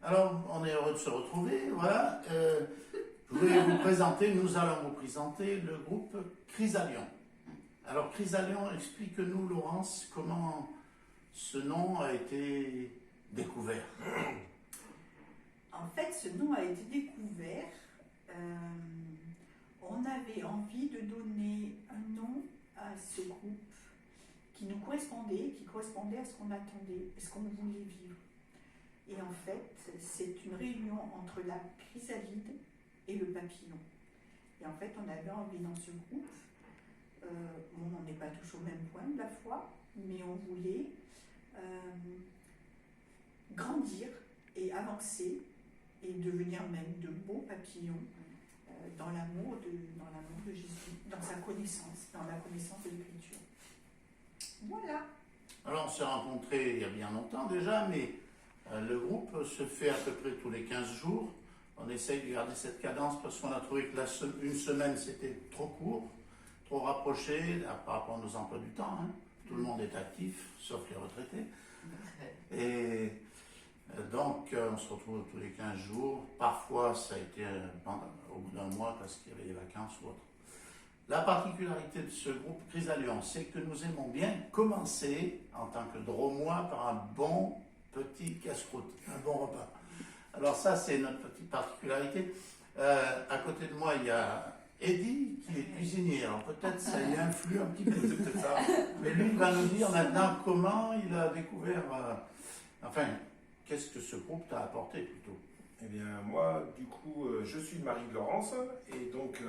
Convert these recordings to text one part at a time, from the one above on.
Alors, on est heureux de se retrouver, voilà. Je voulais vous présenter, nous allons vous présenter le groupe Chrysalion. Alors, Chrysalion, explique-nous, Laurence, comment ce nom a été découvert. En fait, ce nom a été découvert. On avait envie de donner un nom à ce groupe qui nous correspondait, qui correspondait à ce qu'on attendait, à ce qu'on voulait vivre. Et en fait, c'est une réunion entre la chrysalide et le papillon. Et en fait, on avait envie dans ce groupe, on n'est pas tous au même point de la foi, mais on voulait grandir et avancer et devenir même de beaux papillons dans l'amour de Jésus, dans sa connaissance, dans la connaissance de l'Écriture. Voilà. Alors, on s'est rencontrés il y a bien longtemps déjà, mais le groupe se fait à peu près tous les 15 jours. On essaye de garder cette cadence parce qu'on a trouvé que une semaine c'était trop court, trop rapproché par rapport à nos emplois du temps. Hein. Tout le monde est actif, sauf les retraités. Et donc, on se retrouve tous les 15 jours. Parfois, ça a été au bout d'un mois parce qu'il y avait des vacances ou autre. La particularité de ce groupe Chrysalion, c'est que nous aimons bien commencer, en tant que Dromois, par un bon petit casse-croûte, un bon repas. Alors ça, c'est notre petite particularité. À côté de moi, il y a Eddie, qui est cuisinier. Alors peut-être ça y influe un petit peu, c'est peut-être ça. Mais lui, il va nous dire maintenant comment il a découvert... enfin, qu'est-ce que ce groupe t'a apporté plutôt? Eh bien, moi, du coup, je suis le mari de Laurence, et donc,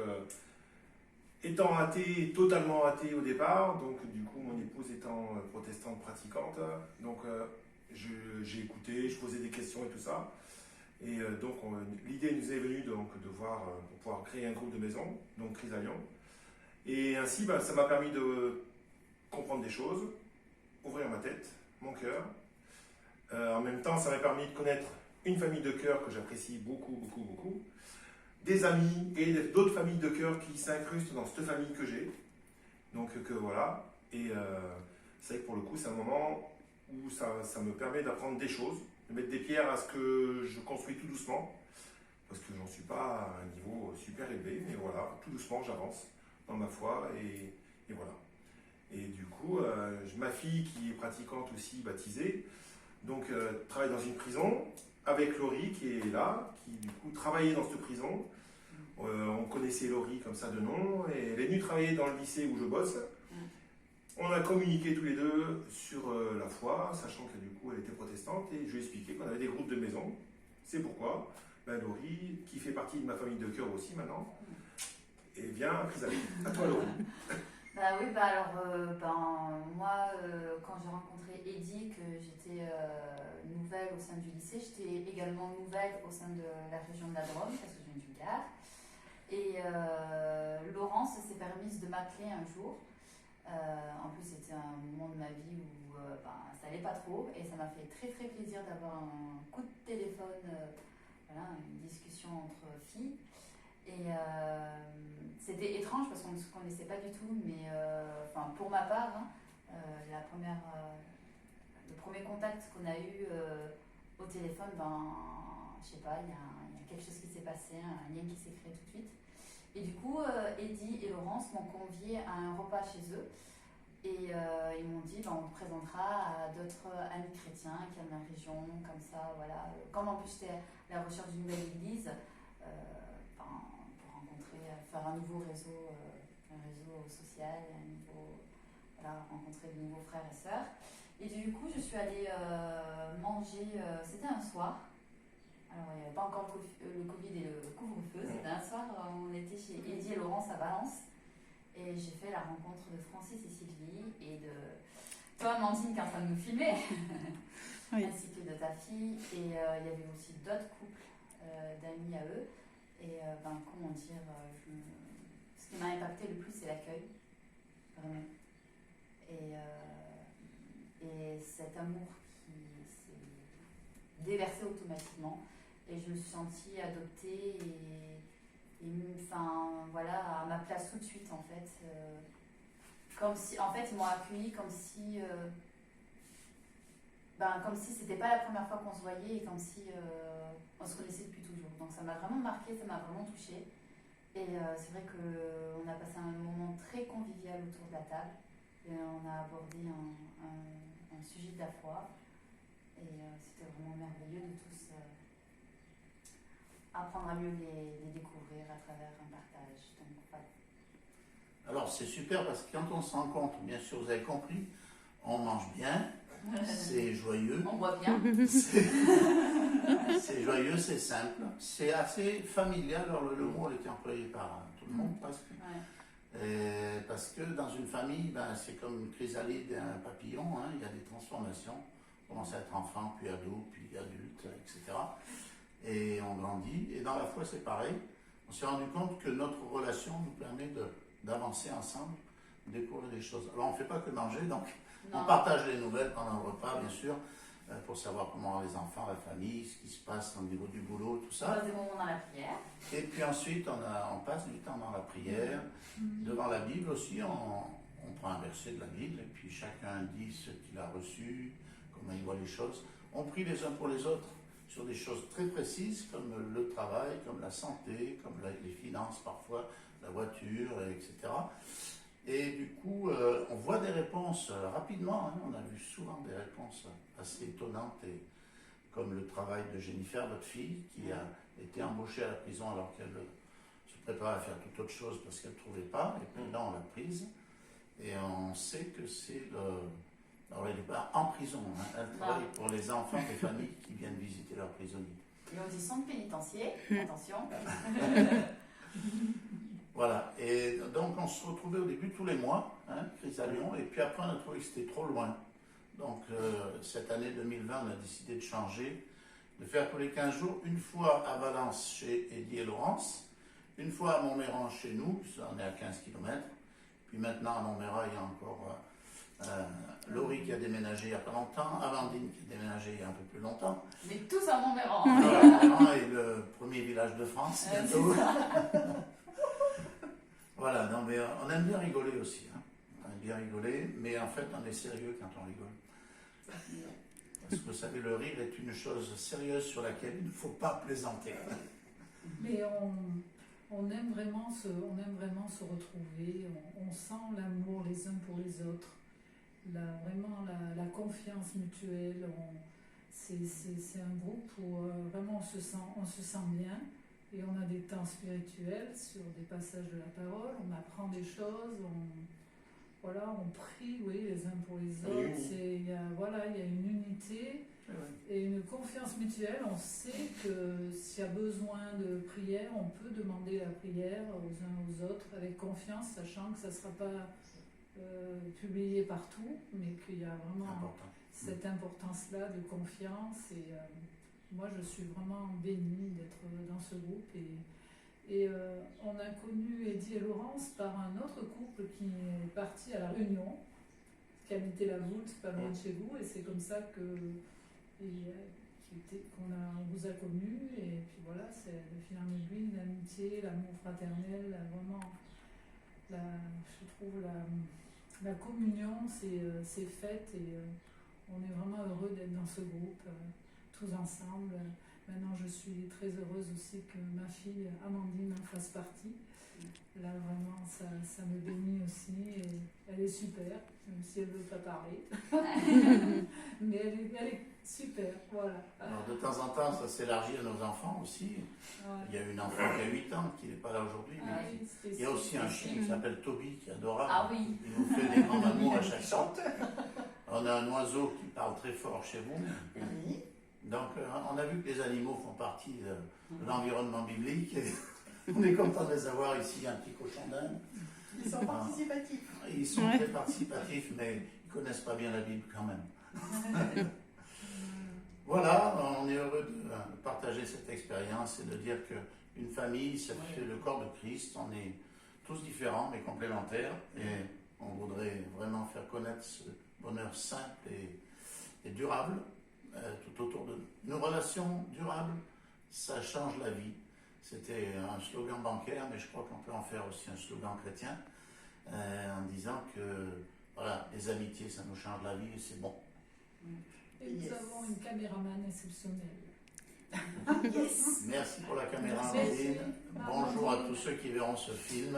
étant athée, totalement athée au départ, donc du coup, mon épouse étant protestante pratiquante, donc j'ai écouté, je posais des questions et tout ça, et donc l'idée nous est venue donc, de voir, pour pouvoir créer un groupe de maison, donc Chrysalion, et ainsi, ça m'a permis de comprendre des choses, ouvrir ma tête, mon cœur. En même temps, ça m'a permis de connaître une famille de cœur que j'apprécie beaucoup, beaucoup, beaucoup. Des amis et d'autres familles de cœur qui s'incrustent dans cette famille que j'ai. Donc que voilà. Et c'est vrai que pour le coup, c'est un moment où ça me permet d'apprendre des choses, de mettre des pierres à ce que je construis tout doucement. Parce que j'en suis pas à un niveau super élevé, mais voilà, tout doucement, j'avance dans ma foi et voilà. Et du coup, ma fille qui est pratiquante aussi, baptisée, donc travaille dans une prison avec Laurie qui est là, qui du coup travaillait dans cette prison. On connaissait Laurie comme ça de nom, et elle est venue travailler dans le lycée où je bosse. On a communiqué tous les deux sur la foi, sachant que du coup elle était protestante, et je lui ai expliqué qu'on avait des groupes de maison. C'est pourquoi Laurie, qui fait partie de ma famille de cœur aussi maintenant, et vient à Chrysalion. À toi Laurie. Oui, moi, quand j'ai rencontré Eddie, que j'étais nouvelle au sein du lycée, j'étais également nouvelle au sein de la région de la Drôme, parce que je viens du Gard. Et Laurence s'est permise de m'appeler un jour. En plus, c'était un moment de ma vie où ça allait pas trop, et ça m'a fait très très plaisir d'avoir un coup de téléphone, une discussion entre filles. Et c'était étrange parce qu'on ne se connaissait pas du tout, mais pour ma part, le premier contact qu'on a eu au téléphone, je sais pas, il y a quelque chose qui s'est passé, un lien qui s'est créé tout de suite. Et du coup, Eddie et Laurence m'ont convié à un repas chez eux, et ils m'ont dit on te présentera à d'autres amis chrétiens qui aiment la région, comme ça, voilà. Comme en plus j'étais à la recherche d'une nouvelle église, faire un nouveau réseau, social, rencontrer de nouveaux frères et sœurs. Et du coup, je suis allée manger, c'était un soir. Alors, il n'y avait pas encore le Covid et le couvre-feu. C'était un soir, on était chez Eddie et Laurence à Valence. Et j'ai fait la rencontre de Francis et Sylvie et de toi, Amandine, qui est en train de nous filmer, oui. Ainsi que de ta fille. Et il y avait aussi d'autres couples d'amis à eux. Et comment dire, ce qui m'a impacté le plus, c'est l'accueil, vraiment. Et cet amour qui s'est déversé automatiquement. Et je me suis sentie adoptée à ma place tout de suite, en fait. Comme si, en fait, ils m'ont accueillie comme si comme si c'était pas la première fois qu'on se voyait et comme si on se connaissait depuis toujours. Donc ça m'a vraiment marqué, ça m'a vraiment touchée. Et c'est vrai qu'on a passé un moment très convivial autour de la table. Et on a abordé un sujet de la foi. Et c'était vraiment merveilleux de tous apprendre à mieux les découvrir à travers un partage. Donc, voilà. Alors c'est super parce que quand on se rencontre, bien sûr, vous avez compris, on mange bien, c'est joyeux. On voit bien. C'est joyeux, c'est simple, c'est assez familial. Alors le mot a été employé par tout le monde presque. Ouais. Parce que dans une famille, c'est comme une chrysalide et un papillon, hein, il y a des transformations. On commence à être enfant, puis ado, puis adulte, etc. Et on grandit. Et dans la foi, c'est pareil. On s'est rendu compte que notre relation nous permet d'avancer ensemble, de découvrir des choses. Alors on ne fait pas que manger, donc on partage les nouvelles pendant le repas, bien sûr, pour savoir comment les enfants, la famille, ce qui se passe au niveau du boulot, tout On ça. passe des moments dans la prière. Et puis ensuite, on passe du temps dans la prière, devant la Bible aussi. On prend un verset de la Bible et puis chacun dit ce qu'il a reçu, comment il voit les choses. On prie les uns pour les autres sur des choses très précises comme le travail, comme la santé, comme les finances parfois, la voiture, etc. Et du coup, on voit des réponses rapidement. Hein. On a vu souvent des réponses assez étonnantes, comme le travail de Jennifer, votre fille, qui a été embauchée à la prison alors qu'elle se préparait à faire toute autre chose parce qu'elle ne trouvait pas. Et puis là, on l'a prise. Et on sait que c'est Alors, elle n'est pas en prison. Hein. Elle travaille pour les enfants des familles qui viennent visiter leurs prisonniers. Et on dit centre pénitentiaire, attention. Voilà, et donc on se retrouvait au début tous les mois, hein, Chris à Lyon, et puis après on a trouvé que c'était trop loin. Donc cette année 2020, on a décidé de changer, de faire tous les 15 jours, une fois à Valence chez Eddie et Laurence, une fois à Montméran chez nous, on est à 15 km, puis maintenant à Montméran il y a encore Laurie qui a déménagé il n'y a pas longtemps, Amandine qui a déménagé il y a un peu plus longtemps. Mais tous à Montméran. Montméran est le premier village de France bientôt. Voilà, non, mais on aime bien rigoler aussi. Hein. On aime bien rigoler, mais en fait, on est sérieux quand on rigole. Parce que vous savez, le rire est une chose sérieuse sur laquelle il ne faut pas plaisanter. Mais on aime vraiment se retrouver, on sent l'amour les uns pour les autres, vraiment la confiance mutuelle. C'est un groupe où vraiment on se sent bien. Et on a des temps spirituels sur des passages de la parole, on apprend des choses, on prie les uns pour les autres. Il y a une unité et une confiance mutuelle. On sait que s'il y a besoin de prière, on peut demander la prière aux uns aux autres avec confiance, sachant que ça ne sera pas publié partout, mais qu'il y a vraiment cette importance-là de confiance. Et moi, je suis vraiment bénie d'être dans ce groupe. Et on a connu Eddie et Laurence par un autre couple qui est parti à La Réunion, qui habitait la Voulte, pas loin de chez vous. Et c'est comme ça qu'on vous a connus. Et puis voilà, c'est le fil en aiguille, l'amitié, l'amour fraternel, vraiment, je trouve la communion c'est faite. Et on est vraiment heureux d'être dans ce groupe. Tous ensemble. Maintenant, je suis très heureuse aussi que ma fille Amandine en fasse partie. Là, vraiment, ça me bénit aussi. Et elle est super, même si elle ne veut pas parler. Mais elle est super, voilà. Alors, de temps en temps, ça s'élargit à nos enfants aussi. Ouais. Il y a une enfant qui a 8 ans, qui n'est pas là aujourd'hui. Il y a aussi un chien qui s'appelle Toby, qui est adorable. Ah oui. Il nous fait des grands amours à chaque fois. On a un oiseau qui parle très fort chez vous. Oui. Donc, on a vu que les animaux font partie de l'environnement biblique. Et on est content de les avoir ici, un petit cochon d'Inde. Ils sont participatifs. Ils sont très participatifs, mais ils ne connaissent pas bien la Bible quand même. Voilà, on est heureux de partager cette expérience et de dire qu'une famille, c'est le corps de Christ. On est tous différents, mais complémentaires. Et on voudrait vraiment faire connaître ce bonheur simple et durable. Tout autour de nous. Une relation durable, ça change la vie. C'était un slogan bancaire, mais je crois qu'on peut en faire aussi un slogan chrétien, en disant que voilà, les amitiés, ça nous change la vie et c'est bon. Et nous Yes. avons une caméraman exceptionnelle. Yes. Merci pour la caméra, Merci. Amandine. Bonjour à tous ceux qui verront ce film.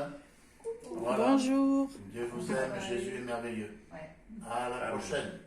Voilà. Bonjour. Dieu vous aime, Jésus est merveilleux. Ouais. À la prochaine.